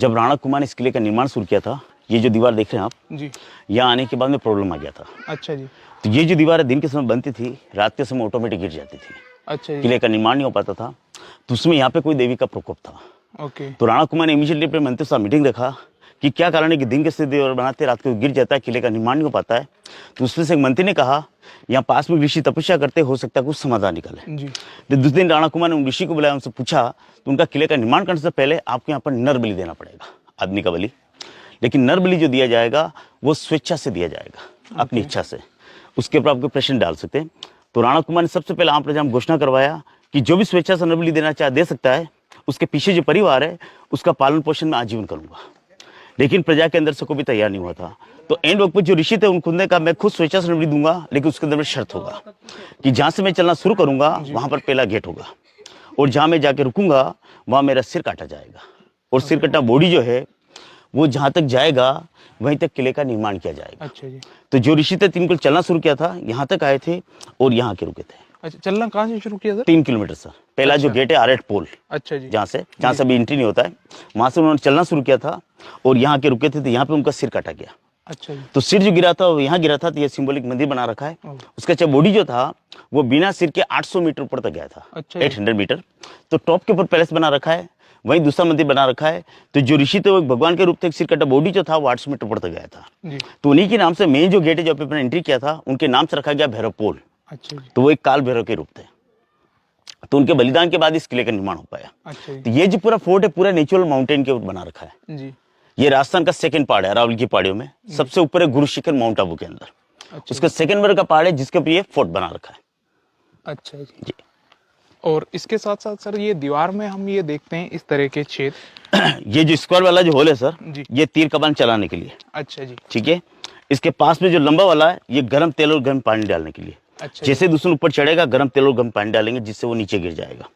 जब राणा कुमार ने इस किले का निर्माण शुरू किया था, ये जो दीवार देख रहे हैं आप जी। यहाँ आने के बाद में प्रॉब्लम आ गया था। अच्छा जी। तो ये जो दीवार दिन के समय बनती थी, रात के समय ऑटोमेटिक गिर जाती थी। अच्छा जी। किले का निर्माण नहीं हो पाता था, तो उसमें यहाँ पे कोई देवी का प्रकोप था। ओके। तो राणा कुमार ने इमीडिएटली अपने मंत्री साहब मीटिंग रखा कि क्या कारण है कि दिन के समय दीवार बनाते रात को गिर जाता है, किले का निर्माण नहीं हो पाता है। तो उसमें से एक मंत्री ने कहा यहाँ पास में ऋषि तपस्या करते, हो सकता है कुछ समाधान निकले। जी। तो दूसरे दिन राणा कुमार ने उन ऋषि को बुलाया, उनसे पूछा तो उनका किले का निर्माण करने से पहले आपको यहाँ पर नर बलि देना पड़ेगा, आदमी का बलि। लेकिन नर बलि जो दिया जाएगा वो स्वेच्छा से दिया जाएगा, अपनी इच्छा से। उसके ऊपर आपको प्रश्न डाल सकते हैं। तो राणा कुमार ने सबसे पहले आम प्रजा में घोषणा करवाया कि जो भी स्वेच्छा से नर बलि देना चाहे दे सकता है, उसके पीछे जो परिवार है उसका पालन पोषण मैं आजीवन करूंगा। लेकिन प्रजा के अंदर से कोई भी तैयार नहीं हुआ था। तो एंड वक्त पर जो ऋषि थे उनको ने कहा मैं खुद स्वेच्छा से नर बलि दूंगा, लेकिन उसके अंदर में शर्त होगा कि जहां से मैं चलना शुरू करूंगा वहां पर पहला गेट होगा, और जहां मैं जाके रुकूंगा वहां मेरा सिर काटा जाएगा, और सिर कटा बॉडी जो है वो जहां तक जाएगा वहीं तक किले का निर्माण किया जाएगा। अच्छा जी। तो जो ऋषि थे 3 किलोमीटर चलना शुरू किया था, यहाँ तक आए थे और यहाँ के रुके थे। अच्छा, चलना कहाँ से शुरू किया सर? 3 kilometre sir. पहला जो गेट है आरेट पोल, अच्छा जी। जहाँ से अभी एंट्री नहीं होता है, वहां से उन्होंने चलना शुरू किया था और यहाँ के रुके थे। तो यहाँ पे उनका सिर काटा गया। अच्छा जी। तो सिर जो गिरा था वो यहाँ गिरा था। तो ये सिंबॉलिक मंदिर बना रखा है। उसका चाहे बॉडी जो था वो बिना सिर के 800 मीटर ऊपर तक गया था। अच्छा। 800 मीटर। तो टॉप के ऊपर पैलेस बना रखा है, वहीं दूसरा मंदिर बना रखा है। तो जो ऋषि थे वो एक भगवान के रूप थे, सिर कटा बॉडी जो था वो 800 मीटर ऊपर तक गया था। जी। तो उन्हीं के नाम से मेन जो गेट है जो अपने एंट्री किया था उनके नाम से रखा गया भैरव पोल। अच्छा जी। तो वो एक काल भैरव के रूप थे। तो उनके बलिदान के बाद इस किले का निर्माण हो पाया। अच्छा जी। तो ये जो पूरा फोर्ट है पूरा नेचुरल माउंटेन के ऊपर बना रखा है। जी। ये राजस्थान का सेकंड पहाड़ है अरावली की पहाड़ियों में। सबसे ऊपर है गुरु शिखर माउंट आबू के अंदर। अच्छा। उसका सेकंड नंबर का पहाड़ है जिसके ऊपर ये फोर्ट बना रखा है। अच्छा जी। जी। और इसके साथ साथ सर ये दीवार में हम ये देखते हैं इस तरह के छेद। ये जो स्क्वायर वाला जो होल है सर, जी। ये तीर कमान चलाने के लिए। अच्छा जी। ठीक है। इसके पास में जो लंबा वाला है ये गर्म तेल और गर्म पानी डालने के लिए। अच्छा। जैसे दुश्मन ऊपर चढ़ेगा गर्म तेल और गर्म पानी डालेंगे जिससे वो नीचे गिर जाएगा।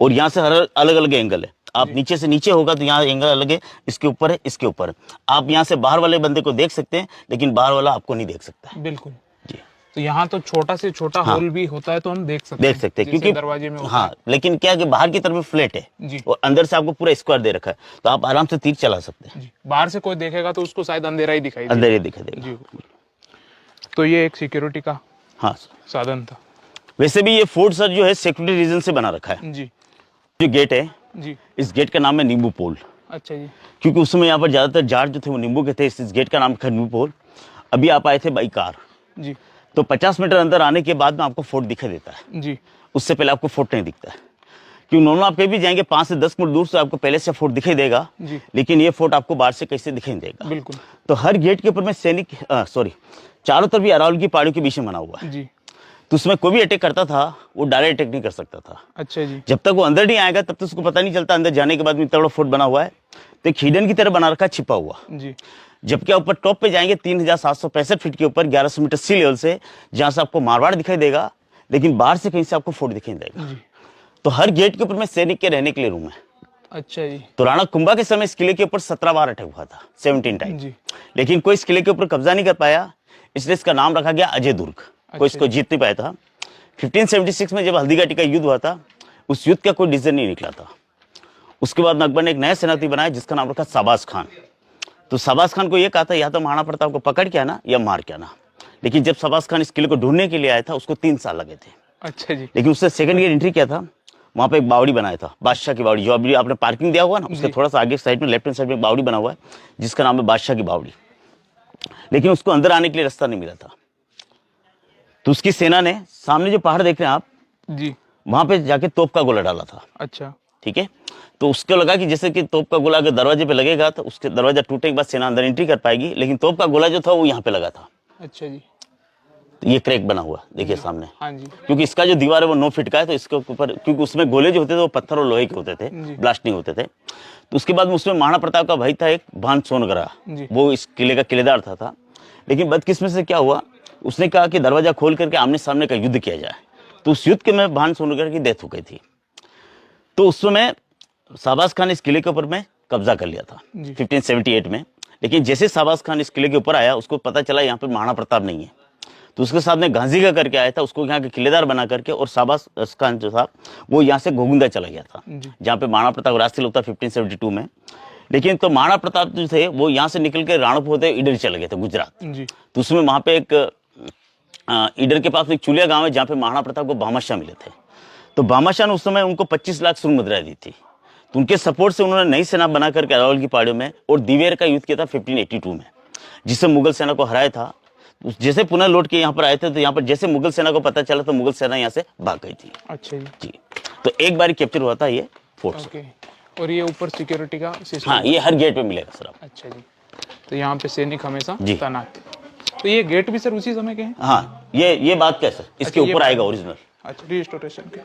और यहाँ से हर अलग अलग एंगल है। आप नीचे से नीचे होगा तो यहाँ एंगल अलग है, इसके ऊपर है, इसके ऊपर है। आप यहाँ से बाहर वाले बंदे को देख सकते हैं, लेकिन बाहर वाला आपको नहीं देख सकता है। बिल्कुल जी। तो यहाँ तो छोटा से छोटा होल भी होता है तो हम देख सकते हैं क्योंकि दरवाजे में होता हाँ, लेकिन क्या है कि बाहर की तरफ फ्लैट है जी। और अंदर से आपको पूरा स्क्वायर दे रखा है, तो आप आराम से तीर चला सकते हैं। जी। बाहर से कोई देखेगा तो उसको शायद अंधेरा ही दिखाई अंदर ही दिखाई देगा। जी। तो ये एक सिक्योरिटी का हाँ साधन था। वैसे भी ये फोर्ट सर जो है सिक्योरिटी रीजन से बना रखा है। जी। जो गेट है जी। इस गेट का नाम है नींबू पोल। अच्छा जी। क्योंकि उस समय यहाँ पर ज्यादातर जाट जो थे वो नींबू के थे, इस गेट का नाम था नींबू पोल। अभी आप आए थे बाई कार, जी। तो 50 मीटर अंदर आने के बाद में आपको फोर्ट दिखाई देता है। जी। उससे पहले आपको फोर्ट नहीं दिखता है। क्योंकि नॉर्मल आप कहीं भी जाएंगे 5 से 10 मिनट दूर से आपको पहले से फोर्ट दिखाई देगा, जी। लेकिन ये फोर्ट आपको बाहर से कैसे दिखाई देगा। बिल्कुल। तो हर गेट के ऊपर में सैनिक चारों तरफ भी अरावली की पहाड़ियों के बीच में बना हुआ है। जी। तो उसमें कोई भी अटैक करता था वो डायरेक्ट अटैक नहीं कर सकता था। अच्छा जी। जब तक वो अंदर नहीं आएगा तब तक उसको पता नहीं चलता। अंदर जाने के बाद में इतना बड़ा फोर्ट बना हुआ है, तो एक हिडन की तरह बना रखा है, छिपा हुआ। जी। जब क्या ऊपर टॉप पे जाएंगे 3765 फीट के ऊपर 1100 मीटर सी लेवल से, जहां से आपको मारवाड़ दिखाई देगा, लेकिन बाहर से कहीं से आपको फोर्ट दिखाई देगा। जी। तो हर गेट के ऊपर में सैनिक के रहने के लिए रूम है। अच्छा जी। तो राणा कुंभा के समय इस किले के ऊपर 17 बार अटैक हुआ था, 17 टाइम। जी। लेकिन कोई इस किले के ऊपर कब्जा नहीं कर पाया, इसलिए इसका नाम रखा गया अजय दुर्ग। कोई इसको जीत नहीं पाया था। 1576 में जब हल्दीघाटी का युद्ध हुआ था, उस युद्ध का कोई डिसीजन नहीं निकला था। उसके बाद अकबर ने एक नया सेनापति बनाया जिसका नाम रखा शाबाज खान। तो शाबाज खान को यह कहा था या तो महाराणा प्रताप को पकड़ के आना या मार के आना। लेकिन जब शाबाज खान इस किले को ढूंढने के लिए आया था उसको 3 साल लगे थे। अच्छा जी। लेकिन उससे सेकंड गेट एंट्री किया था, वहां पे एक बावड़ी बनाया था, बादशाह की बावड़ी, जो अभी आपने पार्किंग दिया हुआ ना उसके थोड़ा सा आगे साइड में लेफ्ट हैंड साइड में बावड़ी बना हुआ है जिसका नाम है बादशाह की बावड़ी। लेकिन उसको अंदर आने के लिए रास्ता नहीं मिला था। तो उसकी सेना ने सामने जो पहाड़ देख रहे हैं आप जी, वहां पे जाके तोप का गोला डाला था। अच्छा। ठीक है। तो उसको लगा कि जैसे कि तोप का गोला अगर दरवाजे पे लगेगा तो उसके दरवाजा टूटने के बाद सेना अंदर एंट्री कर पाएगी, लेकिन तोप का गोला जो था वो यहाँ पे लगा था। अच्छा जी। तो ये क्रैक बना हुआ देखिए सामने। हाँ जी। क्योंकि इसका जो दीवार है वो 9 फीट का है, तो इसके ऊपर क्योंकि उसमें गोले जो होते थे वो पत्थर और लोहे के होते थे, ब्लास्ट नहीं होते थे। तो उसके बाद में उसमें महाराणा प्रताप का भाई था एक भान सोनगरा, वो इस किले का किलेदार था। लेकिन बदकिस्मत से क्या हुआ, उसने कहा कि दरवाजा खोल करके आमने सामने का युद्ध किया जाए। तो उस युद्ध के में भान सोनगरा की डेथ हो गई थी। तो उस समय शाबाज खान ने इस किले के ऊपर में कब्जा कर लिया था 1578 में। लेकिन जैसे शाबाज खान इस किले के ऊपर आया उसको पता चला यहाँ पे महाराणा प्रताप नहीं है, तो उसके साथ में गांधी का करके आया था, उसको यहाँ के किलेदार बना करके, और शाबाज खान जो था वो यहाँ से घोगुंदा चला गया था जहाँ पे महाराणा प्रताप राष्ट्रीय लोक था 1572 में। लेकिन तो महाराणा प्रताप जो थे वो यहाँ से निकल के राणप होते इधर चले गए थे गुजरात। जी। तो उसमें वहाँ पे एक इधर के पास एक चुलिया गांव है जहाँ पे महाराणा प्रताप को भामाशाह मिले थे। तो भामाशाह ने उस समय उनको 25 लाख स्वर्ण मुद्राएं दी थी। तो उनके सपोर्ट से उन्होंने नई सेना बना करके अरावल की पहाड़ियों में और दिवेर का युद्ध किया था 1582 में, जिससे मुगल सेना को हराया था। जैसे पुनः लौट के यहाँ पर आए थे तो यहाँ पर जैसे मुगल सेना को पता चला तो मुगल सेना यहाँ से भाग गई थी। अच्छा जी। जी, तो एक बार कैप्चर हुआ था ये फोर्ट। ओके। और ये ऊपर सिक्योरिटी का सिस्टम? हाँ, ये हर गेट पे मिलेगा सर आपको। अच्छा जी। तो यहाँ पे सैनिक हमेशा जी। तैनात। तो ये गेट भी सर उसी समय के हैं? हाँ, ये बात क्या सर, इसके अच्छा, ये ऊपर आएगा ओरिजिनल। अच्छा, रिस्टोरेशन के।